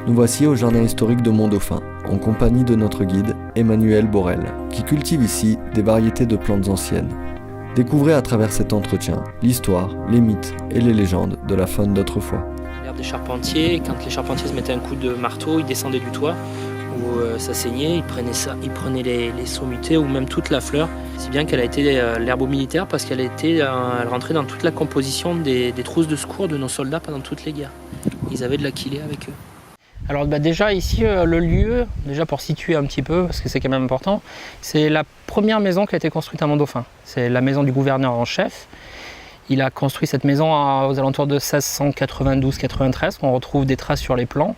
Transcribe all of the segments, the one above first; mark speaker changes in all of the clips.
Speaker 1: Nous voici au jardin historique de Mont-Dauphin, en compagnie de notre guide Emmanuel Borel, qui cultive ici des variétés de plantes anciennes. Découvrez à travers cet entretien l'histoire, les mythes et les légendes de la faune d'autrefois.
Speaker 2: L'herbe des charpentiers, quand les charpentiers se mettaient un coup de marteau, ils descendaient du toit, où ça saignait, ils prenaient les sommités ou même toute la fleur. Si bien qu'elle a été l'herbe militaire parce elle rentrait dans toute la composition des trousses de secours de nos soldats pendant toutes les guerres. Ils avaient de l'aquilée avec eux. Alors déjà ici, le lieu, déjà pour situer un petit peu, parce que c'est quand même important, c'est la première maison qui a été construite à Mont-Dauphin. C'est la maison du gouverneur en chef. Il a construit cette maison aux alentours de 1692-93. On retrouve des traces sur les plans,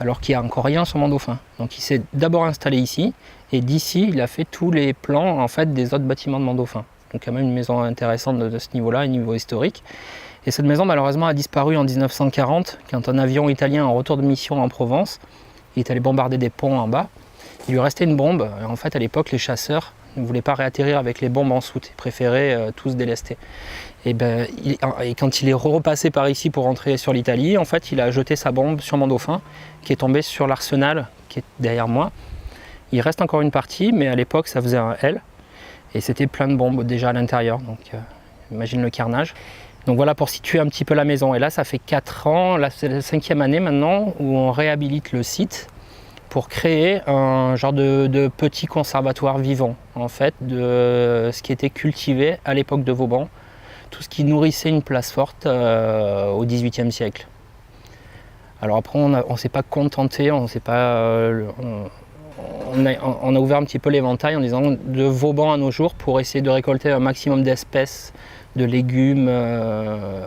Speaker 2: alors qu'il n'y a encore rien sur Mont-Dauphin. Donc il s'est d'abord installé ici, et d'ici, il a fait tous les plans en fait, des autres bâtiments de Mont-Dauphin. Donc quand même une maison intéressante de ce niveau-là, au niveau historique. Et cette maison malheureusement a disparu en 1940 quand un avion italien en retour de mission en Provence, il est allé bombarder des ponts en bas. Il lui restait une bombe. En fait à l'époque les chasseurs ne voulaient pas réatterrir avec les bombes en soute, ils préféraient tous délester. Et quand il est repassé par ici pour rentrer sur l'Italie, en fait il a jeté sa bombe sur Mont-Dauphin qui est tombée sur l'arsenal qui est derrière moi. Il reste encore une partie mais à l'époque ça faisait un L et c'était plein de bombes déjà à l'intérieur. Donc imagine le carnage. Donc voilà pour situer un petit peu la maison. Et là, ça fait 4 ans, là c'est la 5e année maintenant, où on réhabilite le site pour créer un genre de petit conservatoire vivant, en fait, de ce qui était cultivé à l'époque de Vauban, tout ce qui nourrissait une place forte au XVIIIe siècle. Alors après, on ne s'est pas contenté, on a ouvert un petit peu l'éventail en disant de Vauban à nos jours pour essayer de récolter un maximum d'espèces de légumes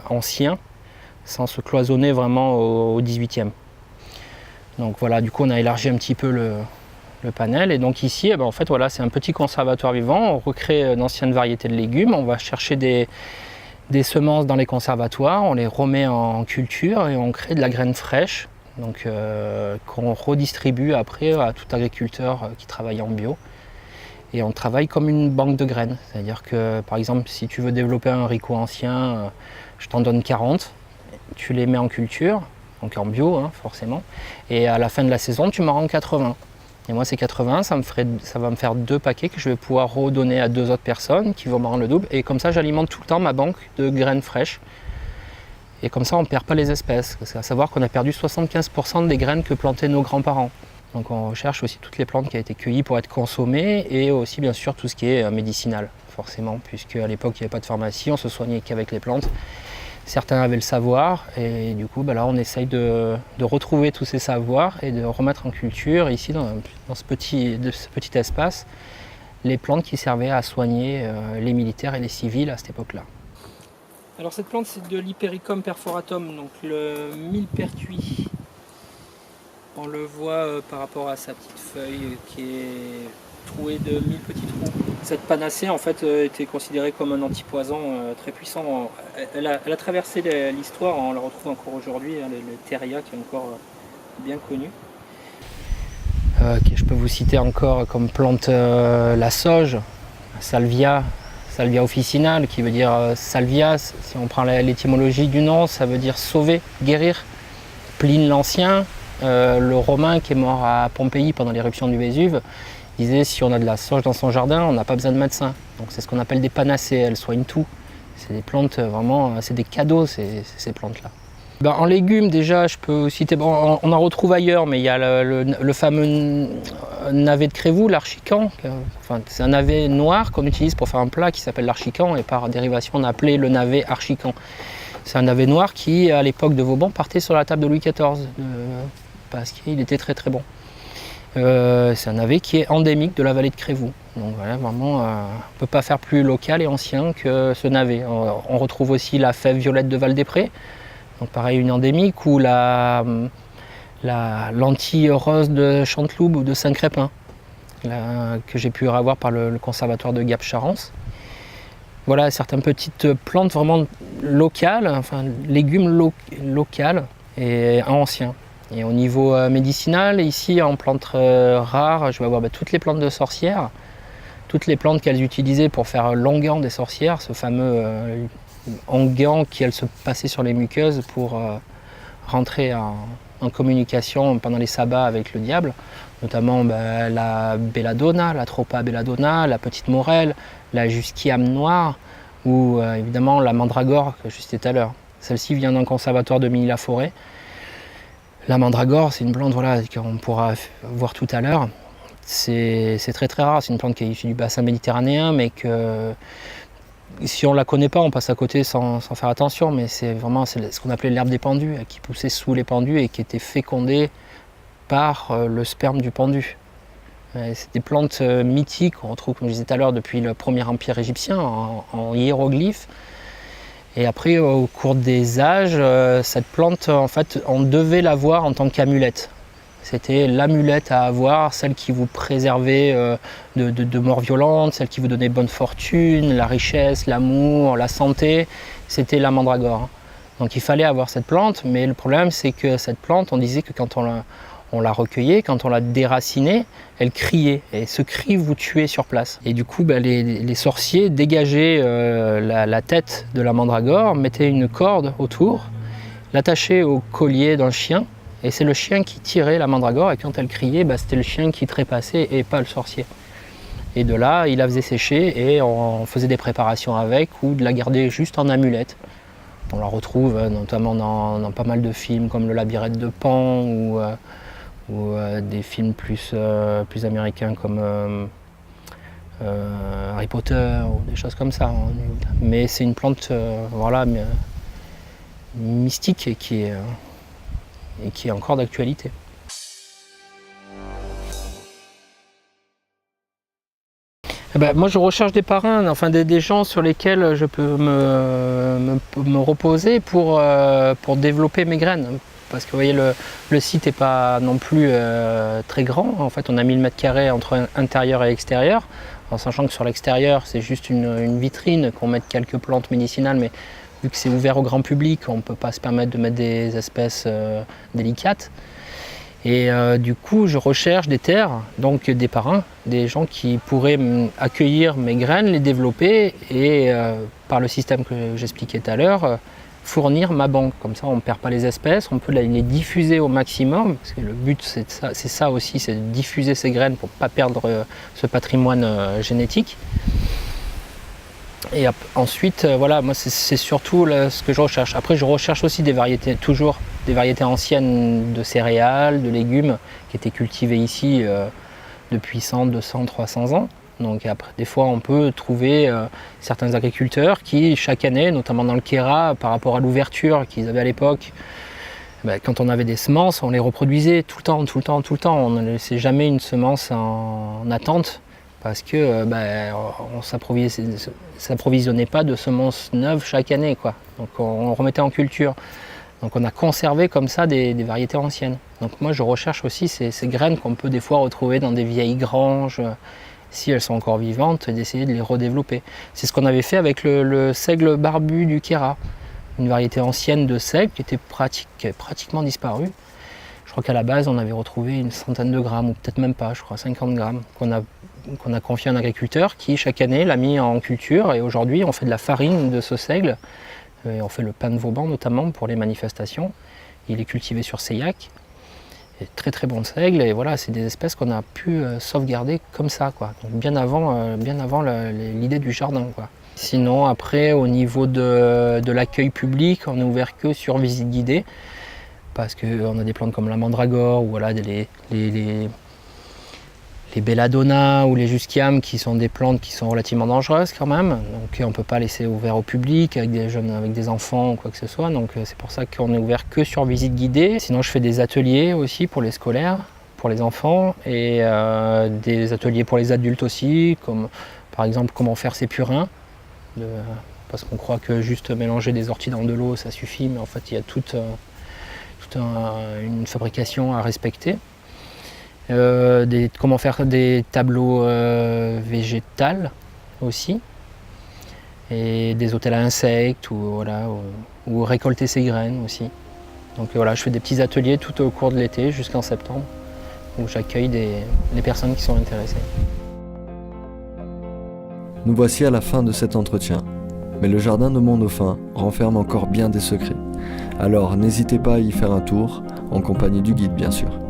Speaker 2: anciens sans se cloisonner vraiment au 18e. Donc voilà, du coup on a élargi un petit peu le panel et donc ici en fait voilà, c'est un petit conservatoire vivant, on recrée d'anciennes variétés de légumes, on va chercher des semences dans les conservatoires, on les remet en culture et on crée de la graine fraîche donc, qu'on redistribue après à tout agriculteur qui travaille en bio. Et on travaille comme une banque de graines, c'est-à-dire que par exemple si tu veux développer un haricot ancien, je t'en donne 40, tu les mets en culture, donc en bio forcément, et à la fin de la saison tu m'en rends 80. Et moi ces 80, ça va me faire 2 paquets que je vais pouvoir redonner à 2 autres personnes qui vont me rendre le double, et comme ça j'alimente tout le temps ma banque de graines fraîches. Et comme ça on ne perd pas les espèces, parce qu'à savoir qu'on a perdu 75% des graines que plantaient nos grands-parents. Donc on recherche aussi toutes les plantes qui ont été cueillies pour être consommées et aussi bien sûr tout ce qui est médicinal, forcément, puisque à l'époque il n'y avait pas de pharmacie, on se soignait qu'avec les plantes. Certains avaient le savoir et du coup là on essaye de retrouver tous ces savoirs et de remettre en culture ici dans ce petit espace les plantes qui servaient à soigner les militaires et les civils à cette époque-là. Alors cette plante c'est de l'Hypericum perforatum, donc le millepertuis. On le voit par rapport à sa petite feuille qui est trouée de 1000 petits trous. Cette panacée en fait était considérée comme un antipoison très puissant. Elle a traversé l'histoire, on la retrouve encore aujourd'hui, le Theria qui est encore bien connu. Je peux vous citer encore comme plante la sauge, Salvia officinale qui veut dire salvia, si on prend l'étymologie du nom, ça veut dire sauver, guérir. Pline l'Ancien, le Romain qui est mort à Pompéi pendant l'éruption du Vésuve, disait si on a de la sauge dans son jardin, on n'a pas besoin de médecin. Donc c'est ce qu'on appelle des panacées, elles soignent tout. C'est des plantes vraiment, c'est des cadeaux ces plantes-là. En légumes déjà, je peux citer, on en retrouve ailleurs, mais il y a le fameux navet de Crévoux, l'archican. Enfin, c'est un navet noir qu'on utilise pour faire un plat qui s'appelle l'archican et par dérivation on appelait le navet archican. C'est un navet noir qui, à l'époque de Vauban, partait sur la table de Louis XIV, parce qu'il était très très bon. C'est un navet qui est endémique de la vallée de Crévoux. Donc voilà, vraiment, on ne peut pas faire plus local et ancien que ce navet. On retrouve aussi la fève violette de Val-des-Prés, donc pareil une endémique, ou la lentille rose de Chanteloube ou de Saint-Crépin, que j'ai pu avoir par le conservatoire de Gap-Charence. Voilà, certaines petites plantes vraiment locales, enfin légumes locales et anciens. Et au niveau médicinal, ici en plantes rares, je vais avoir toutes les plantes de sorcières, toutes les plantes qu'elles utilisaient pour faire l'onguent des sorcières, ce fameux onguent qu'elles se passaient sur les muqueuses pour rentrer en communication pendant les sabbats avec le diable, notamment la belladonna, la tropa belladonna, la petite morelle, la jusquiame noire ou évidemment la mandragore que je citais tout à l'heure. Celle-ci vient d'un conservatoire de Milly-la-Forêt. La mandragore, c'est une plante qu'on pourra voir tout à l'heure. C'est très très rare, c'est une plante qui est issue du bassin méditerranéen, mais que si on ne la connaît pas, on passe à côté sans faire attention, mais c'est ce qu'on appelait l'herbe des pendus, qui poussait sous les pendus et qui était fécondée par le sperme du pendu. C'est des plantes mythiques qu'on retrouve, comme je disais tout à l'heure, depuis le premier empire égyptien, en hiéroglyphes. Et après, au cours des âges, cette plante, en fait, on devait la voir en tant qu'amulette. C'était l'amulette à avoir, celle qui vous préservait de morts violentes, celle qui vous donnait bonne fortune, la richesse, l'amour, la santé. C'était la mandragore. Donc il fallait avoir cette plante, mais le problème c'est que cette plante, on disait que quand on la recueillait, quand on la déracinait, elle criait. Et ce cri vous tuait sur place. Et du coup, les sorciers dégageaient la tête de la mandragore, mettaient une corde autour, l'attachaient au collier d'un chien. Et c'est le chien qui tirait la mandragore, et quand elle criait, c'était le chien qui trépassait et pas le sorcier. Et de là, il la faisait sécher et on faisait des préparations avec, ou de la garder juste en amulette. On la retrouve notamment dans pas mal de films comme Le Labyrinthe de Pan, ou des films plus américains comme Harry Potter, ou des choses comme ça. Mais c'est une plante mystique et qui est encore d'actualité. Moi je recherche des parrains, enfin des gens sur lesquels je peux me reposer pour développer mes graines. Parce que vous voyez, le site n'est pas non plus très grand. En fait, on a 1000 m² entre intérieur et extérieur, en sachant que sur l'extérieur c'est juste une vitrine, qu'on mette quelques plantes médicinales, mais vu que c'est ouvert au grand public, on ne peut pas se permettre de mettre des espèces délicates. Et du coup, je recherche des terres, donc des parrains, des gens qui pourraient accueillir mes graines, les développer et, par le système que j'expliquais tout à l'heure, fournir ma banque. Comme ça, on ne perd pas les espèces, on peut les diffuser au maximum, parce que le but, c'est ça aussi, c'est de diffuser ces graines pour ne pas perdre ce patrimoine génétique. Et ensuite, moi c'est surtout ce que je recherche. Après, je recherche aussi toujours des variétés anciennes de céréales, de légumes, qui étaient cultivées ici depuis 100, 200, 300 ans. Donc après, des fois, on peut trouver certains agriculteurs qui, chaque année, notamment dans le Kéra, par rapport à l'ouverture qu'ils avaient à l'époque, quand on avait des semences, on les reproduisait tout le temps. On ne laissait jamais une semence en attente. Parce que on ne s'approvisionnait pas de semences neuves chaque année, quoi. Donc on remettait en culture. Donc on a conservé comme ça des variétés anciennes. Donc moi je recherche aussi ces graines qu'on peut des fois retrouver dans des vieilles granges, si elles sont encore vivantes, et d'essayer de les redévelopper. C'est ce qu'on avait fait avec le seigle barbu du Kéra, une variété ancienne de seigle qui était pratiquement disparue. Je crois qu'à la base on avait retrouvé une centaine de grammes, ou peut-être même pas, je crois 50 grammes, qu'on a confié à un agriculteur qui chaque année l'a mis en culture, et aujourd'hui on fait de la farine de ce seigle, et on fait le pain de Vauban notamment pour les manifestations. Il est cultivé sur Seillac, et très très bon seigle, et voilà, c'est des espèces qu'on a pu sauvegarder comme ça, quoi. Donc bien avant l'idée du jardin, quoi. Sinon après, au niveau de l'accueil public, on est ouvert que sur visite guidée, parce qu'on a des plantes comme la mandragore, ou voilà, les belladonna ou les jusquiames, qui sont des plantes qui sont relativement dangereuses quand même, donc on ne peut pas laisser ouvert au public avec des jeunes, avec des enfants ou quoi que ce soit, donc c'est pour ça qu'on est ouvert que sur visite guidée. Sinon je fais des ateliers aussi pour les scolaires, pour les enfants, et des ateliers pour les adultes aussi, comme par exemple comment faire ses purins, parce qu'on croit que juste mélanger des orties dans de l'eau ça suffit, mais en fait il y a toute une fabrication à respecter. Comment faire des tableaux végétales aussi, et des hôtels à insectes, ou récolter ses graines aussi. Donc voilà, je fais des petits ateliers tout au cours de l'été jusqu'en septembre, où j'accueille les personnes qui sont intéressées.
Speaker 1: Nous voici à la fin de cet entretien, mais le jardin de Mont-Dauphin renferme encore bien des secrets. Alors n'hésitez pas à y faire un tour en compagnie du guide bien sûr.